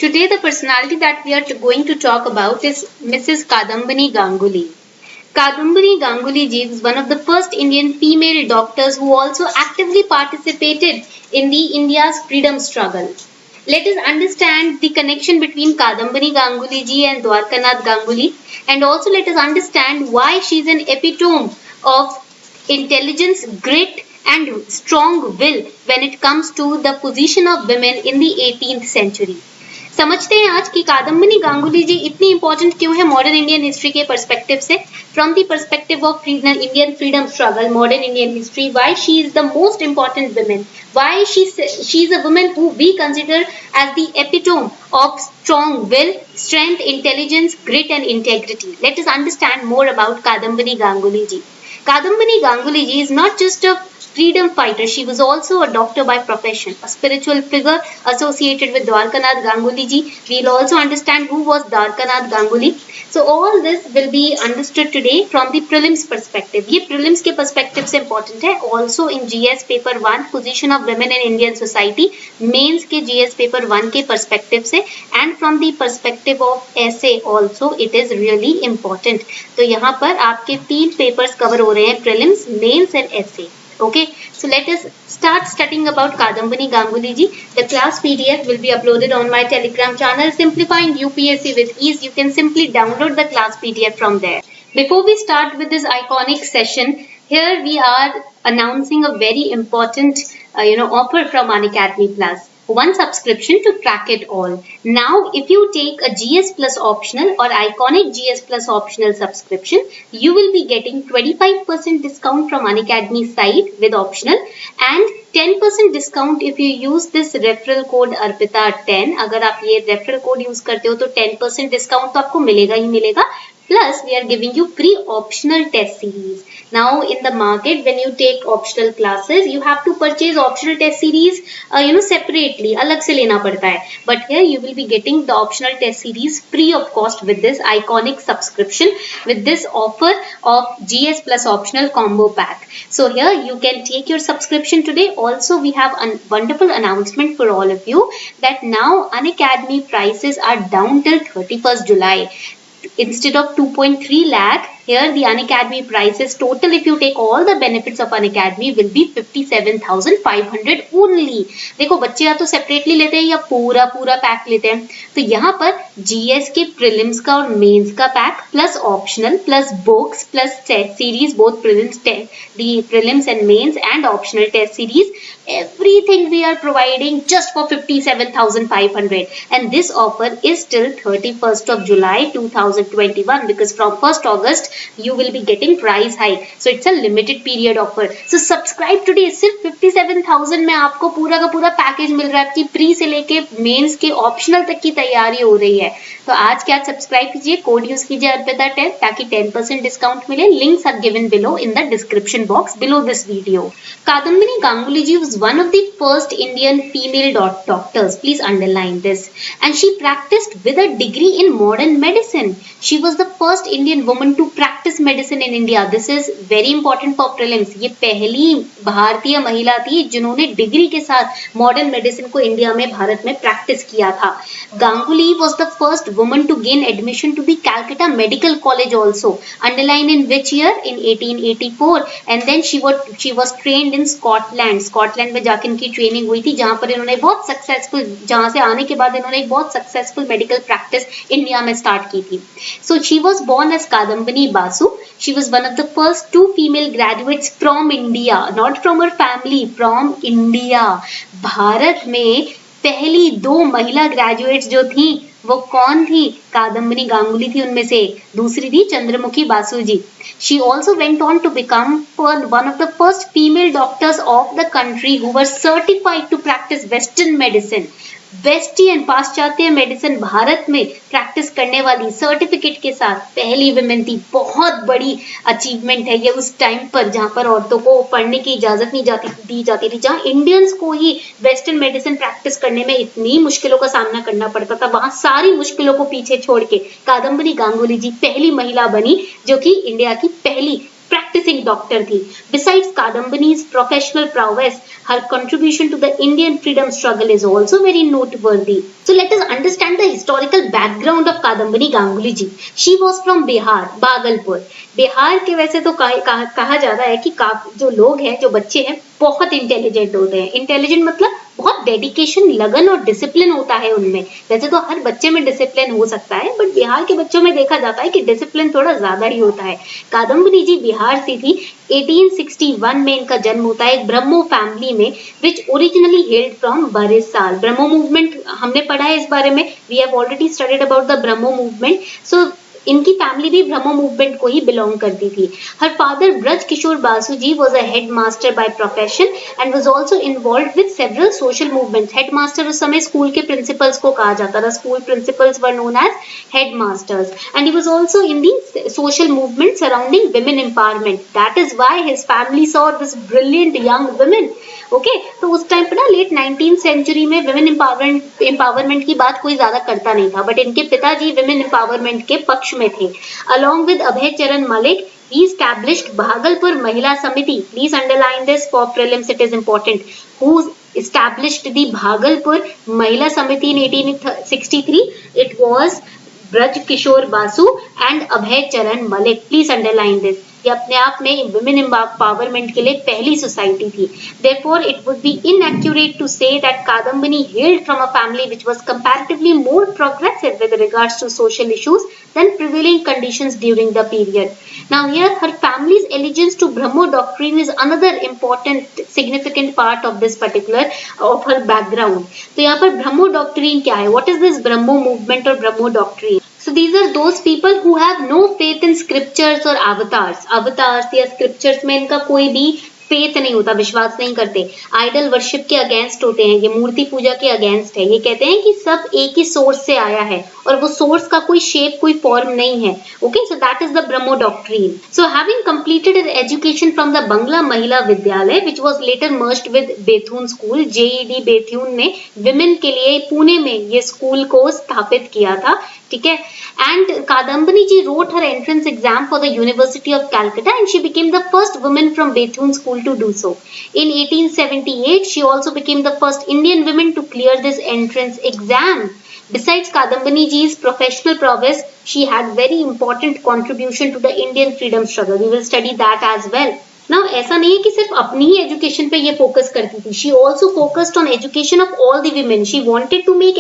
Today, the personality that we are going to talk about is Mrs. Kadambini Ganguly. Kadambini Ganguly ji is one of the first Indian female doctors who also actively participated in the India's freedom struggle. Let us understand the connection between Kadambini Ganguly ji and Dwarkanath Ganguly, and also let us understand why she is an epitome of intelligence, grit, and strong will when it comes to the position of women in the 18th century. समझते हैं आज कि कादम्बिनी गांगुली जी इतनी important क्यों है modern Indian history के perspective से, from the perspective of Indian freedom struggle, modern Indian history, why she is the most important women, why she is a women who we consider as the epitome of strong will, strength, intelligence, grit and integrity. Let us understand more about Kadambini Ganguly ji. Kadambini Ganguly ji is not just a freedom fighter, she was also a doctor by profession, a spiritual figure associated with Dwarkanath Ganguly ji. We'll also understand who was Dwarkanath Ganguly. So all this will be understood today from the prelims perspective. ये prelims के perspective से important है. Also in GS paper 1 position of women in Indian society, mains के GS paper 1 के perspective से, and from the perspective of essay also it is really important. तो यहाँ पर आपके 3 papers cover हो रहे हैं, prelims, mains and essay. Okay, so let us start studying about Kadambini Ganguly ji. The class PDF will be uploaded on my Telegram channel, Simplifying UPSC with Ease. You can simply download the class PDF from there. Before we start with this iconic session, here we are announcing a very important offer from Unacademy Plus. One subscription to crack it all. Now, if you take a GS Plus optional or iconic GS Plus optional subscription, you will be getting 25% discount from Unacademy site with optional and 10% discount if you use this referral code ARPITA10. अगर आप ये referral code use करते हो तो 10% discount तो आपको मिलेगा ही मिलेगा. Plus, we are giving you free optional test series. Now, in the market, when you take optional classes, you have to purchase optional test series, separately. अलग से लेना पड़ता है. But here, you will be getting the optional test series free of cost with this iconic subscription, with this offer of GS Plus optional combo pack. So here, you can take your subscription today. Also, we have a wonderful announcement for all of you that now Unacademy prices are down till 31st July. Instead of 2.3 lakh, here the Unacademy prices total if you take all the benefits of Unacademy will be 57,500 only. देखो बच्चे या तो separately लेते हैं या पूरा pack लेते हैं, तो यहाँ पर GS के प्रीलिम्स का और मेंस का pack plus optional plus books plus test series, both prelims and mains and optional test series, everything we are providing just for 57,500, and this offer is till 31st of July 2021 because from 1st August you will be getting price hike, so it's a limited period offer. So subscribe today. सिर्फ 57,000 में आपको पूरा का पूरा package मिल रहा है, आपकी pre से लेके मेंस के ऑप्शनल तक की तैयारी हो रही है. तो आज क्या सब्सक्राइब कीजिए, कोड यूज कीजिए ARPITA10 ताकि 10% डिस्काउंट मिले. Links are given below in the description box below this video. Kadambini Ganguly ji was one of the first Indian female doctors. Please underline this. And she practiced with a degree in modern medicine. She was the first Indian woman to practice medicine in India. This is very important for prelims. ये पहली भारतीय महिला थी जिन्होंने degree के साथ modern medicine को India में, भारत में प्रैक्टिस किया था. Ganguly was the first woman to gain admission to the Calcutta Medical College also. Underline in which year? In 1884. And then she was trained in Scotland. Scotland में जाकर इनकी training हुई थी, जहां पर इन्होंने बहुत सक्सेसफुल, जहां से आने के बाद इन्होंने एक बहुत सक्सेसफुल मेडिकल प्रैक्टिस इंडिया में स्टार्ट की थी. So she was born as Kadambini Basu. She was one of the first 2 female graduates from India, not from her family, from India. Bharat में पहली 2 महिला ग्रेजुएट्स जो थी वो कौन थी? कादम्बिनी गांगुली थी उनमें से, दूसरी थी चंद्रमुखी बासु जी. She also went on to become one of the first female doctors of the country who were certified to practice Western medicine. वेस्टियन पाश्चात्य मेडिसिन भारत में प्रैक्टिस करने वाली सर्टिफिकेट के साथ पहली विमेन थी. बहुत बड़ी अचीवमेंट है ये उस टाइम पर जहां पर औरतों को पढ़ने की इजाजत नहीं दी जाती थी, जहां इंडियंस को ही वेस्टर्न मेडिसिन प्रैक्टिस करने में इतनी मुश्किलों का सामना करना पड़ता था. वहां सारी मुश्किलों को पीछे छोड़ के कादम्बिनी गांगुली जी पहली महिला बनी जो कि इंडिया की पहली practicing doctor थी. Besides Kadambani's professional prowess, her contribution to the Indian freedom struggle is also very noteworthy. So let us understand the historical background of Kadambani Ganguly ji. She was from Bihar, Bhagalpur. Bihar के वैसे तो कहा जा रहा है कि जो लोग हैं, जो बच्चे हैं, बहुत इंटेलिजेंट होते हैं. इंटेलिजेंट मतलब बहुत डेडिकेशन, लगन और डिसिप्लिन होता है उनमें. वैसे तो हर बच्चे में डिसिप्लिन हो सकता है, बट बिहार के बच्चों में देखा जाता है कि डिसिप्लिन थोड़ा ज्यादा ही होता है. कादम्बनी जी बिहार से थी. 1861 में इनका जन्म होता है एक ब्रह्मो फैमिली में, which originally hailed from Barisal. Brahmo movement हमने पढ़ा है इस बारे में. We have already studied about the Brahmo movement. So इनकी फैमिली भी ब्रह्मो मूवमेंट को ही बिलोंग करती थी. Her father Braj Kishore Basu ji was a head master by profession and was also involved with several social movements. Head master उस समय स्कूल के प्रिंसिपल्स को कहा जाता था. School principals were known as head masters and he was also in the social movement surrounding women empowerment. That is why his family saw this brilliant young women. Okay, तो उस time पे ना late 19th century में women empowerment की बात कोई ज्यादा करता नहीं था, बट इनके पिताजी विमेन एम्पावरमेंट के पक्ष में थे. Along with Abhay Charan Malik, he established Bhagalpur महिला समिति. Please underline this for prelims, it is important. Who established the Bhagalpur महिला समिति in 1863? It was Braj Kishore Basu and Abhay Charan Mallick. Please underline this. ये अपने आप में वुमेन एम्पावरमेंट के लिए पहली सोसाइटी थी. Therefore, it would be inaccurate to say that Kadambani hailed from a family which was comparatively more progressive with regards to social issues than prevailing conditions during the period. Now here, her family's allegiance to Brahmo doctrine is another important significant part of this particular of her background. तो यहाँ पर ब्रह्मो doctrine क्या है? What is this Brahmo movement or Brahmo doctrine? So these are those people who have no faith in scriptures or avatars. Avatars या scriptures में इनका कोई भी फेथ नहीं होता, विश्वास नहीं करते. आइडल वर्शिप के अगेंस्ट होते हैं, ये मूर्ति पूजा के अगेंस्ट है. ये कहते हैं कि सब एक ही सोर्स से आया है और वो सोर्स का कोई शेप, कोई फॉर्म नहीं है. Okay, so that is the Brahmo doctrine. So having completed his education from the Bangla Mahila Vidyalaya which was later merged with Bethune school. JED Bethune ने विमेन के लिए पुणे में ये स्कूल को स्थापित किया था. ठीक है. And Kadambini ji wrote her entrance exam for the University of Calcutta and she became the first woman from Bethune School to do so. In 1878, she also became the first Indian woman to clear this entrance exam. Besides Kadambani ji's professional prowess, she had very important contribution to the Indian freedom struggle. We will study that as well. Now, ऐसा नहीं है कि सिर्फ अपनी ही education पे ये focus करती थी. She also focused on education of all the women. She wanted to make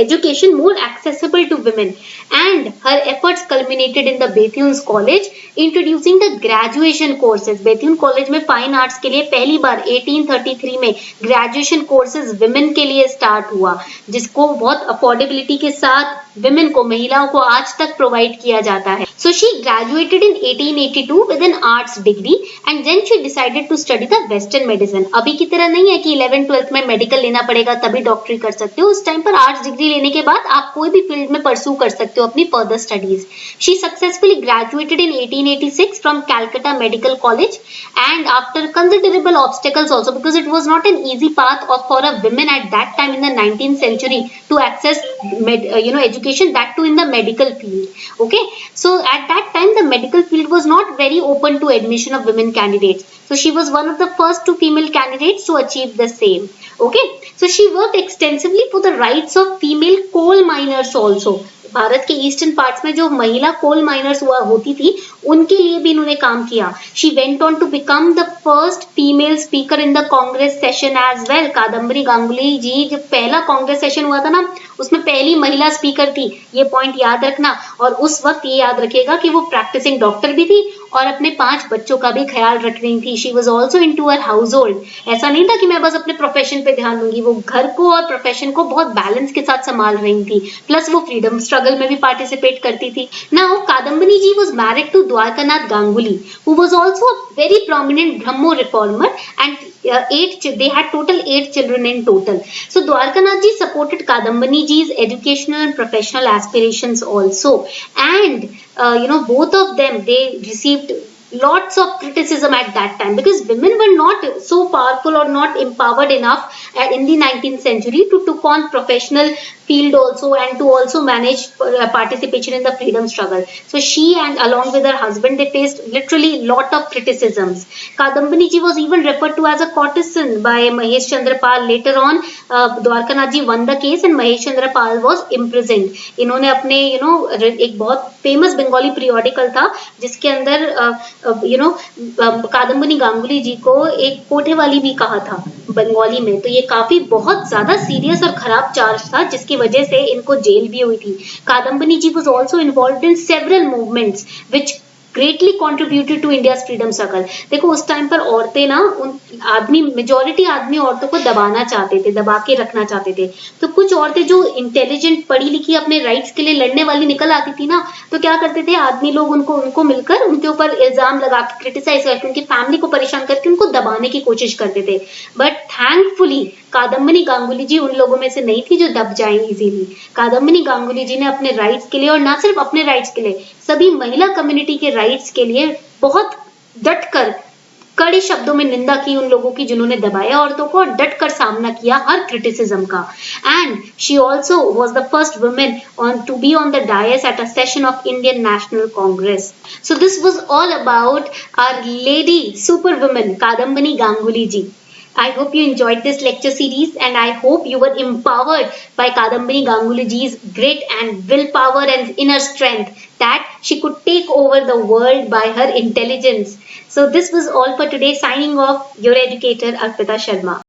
education more accessible to women and her efforts culminated in the Bethune College introducing the graduation courses. Bethune College में fine arts के लिए पहली बार 1833 में graduation courses women के लिए start हुआ, जिसको बहुत अफोर्डेबिलिटी के साथ विमेन को, महिलाओं को आज तक प्रोवाइड किया जाता है. So she graduated in 1882 with an arts degree and then she decided to study the western medicine. अभी की तरह नहीं है कि 11th 12th में मेडिकल लेना पड़ेगा तभी डॉक्टरी कर सकते हो. उस टाइम पर आर्ट्स डिग्री लेने के बाद आप कोई भी फील्ड में परस्यू कर सकते हो अपनी further studies. She successfully graduated in 1886 from Calcutta Medical College and after considerable obstacles also, because it was not an easy path for a woman at that time in the 19th century to access education, that too in the medical field. Okay, so at that time the medical field was not very open to admission of women candidates. So she was one of the first two female candidates to achieve the same. Okay, so she worked extensively for the rights of female coal miners also. Bharat के eastern parts में जो महिला coal miners हुआ होती थी उनके लिए भी इन्होंने काम किया. She went on to become the first female speaker in the Congress session as well. Kadambari Ganguly ji जब पहला कांग्रेस सेशन हुआ था ना, उसमें पहली महिला स्पीकर थी. ये पॉइंट याद रखना. और उस वक्त ये याद रखेगा कि वो प्रैक्टिसिंग डॉक्टर भी थी और अपने 5 बच्चों का भी ख्याल रख रही थी. She was also in to her household. ऐसा नहीं था कि मैं बस अपने प्रोफेशन पे ध्यान दूंगी, वो घर को और प्रोफेशन को बहुत बैलेंस के साथ संभाल रही थी. प्लस वो फ्रीडम स्ट्रगल में भी पार्टिसिपेट करती थी. Now Kadambini ji was married to Dwarkanath Ganguly who was also a very prominent Brahmo reformer and they had total 8 children in total. So Dwarkanath ji supported Kadambani ji's educational and professional aspirations also, and both of them, they received lots of criticism at that time, because women were not so powerful or not empowered enough in the 19th century to took on professional field also, and to also manage participation in the freedom struggle. So she, and along with her husband, they faced literally lot of criticisms. Kadambini ji was even referred to as a courtesan by Mahesh Chandra Pal. Later on, Dwarka Nath ji won the case and Mahesh Chandra Pal was imprisoned. इन्होंने अपने एक बहुत famous Bengali periodical था जिसके अंदर कादम्बनी गांगुली जी को एक कोठे वाली भी कहा था बंगाली में। तो ये काफी बहुत ज्यादा सीरियस और खराब चार्ज था जिसकी वजह से इनको जेल भी हुई थी। Kadambini ji was also involved in several movements which greatly contributed to India's freedom struggle. देखो उस टाइम पर औरतें ना, उन आदमी, मेजोरिटी आदमी औरतों को दबाना चाहते थे, दबा के रखना चाहते थे। तो कुछ औरतें जो इंटेलिजेंट, पढ़ी लिखी, अपने राइट्स के लिए लड़ने वाली निकल आती थी ना, तो क्या करते थे आदमी लोग, उनको मिलकर उनके ऊपर इल्जाम लगा के, क्रिटिसाइज करके, उनकी फैमिली को परेशान करके उनको दबाने की कोशिश करते थे। बट थैंकफुली कादम्बनी गांगुली जी उन लोगों में से नहीं थी जो दब जाए इजीली। कादम्बनी गांगुली जी ने अपने राइट्स के लिए, और ना सिर्फ अपने राइट्स के लिए, सभी महिला कम्युनिटी के राइट्स के लिए बहुत डटकर, कड़े शब्दों में निंदा की उन लोगों की जिन्होंने दबाया औरतों को, और डटकर सामना किया हर क्रिटिसिज्म का। And she also was the first women to be on the dais at a session of Indian National Congress. So this was all about our lady super women Kadambini Ganguly ji. I hope you enjoyed this lecture series, and I hope you were empowered by Kadambini Ganguly ji's grit and willpower and inner strength that she could take over the world by her intelligence. So this was all for today. Signing off, your educator Arpita Sharma.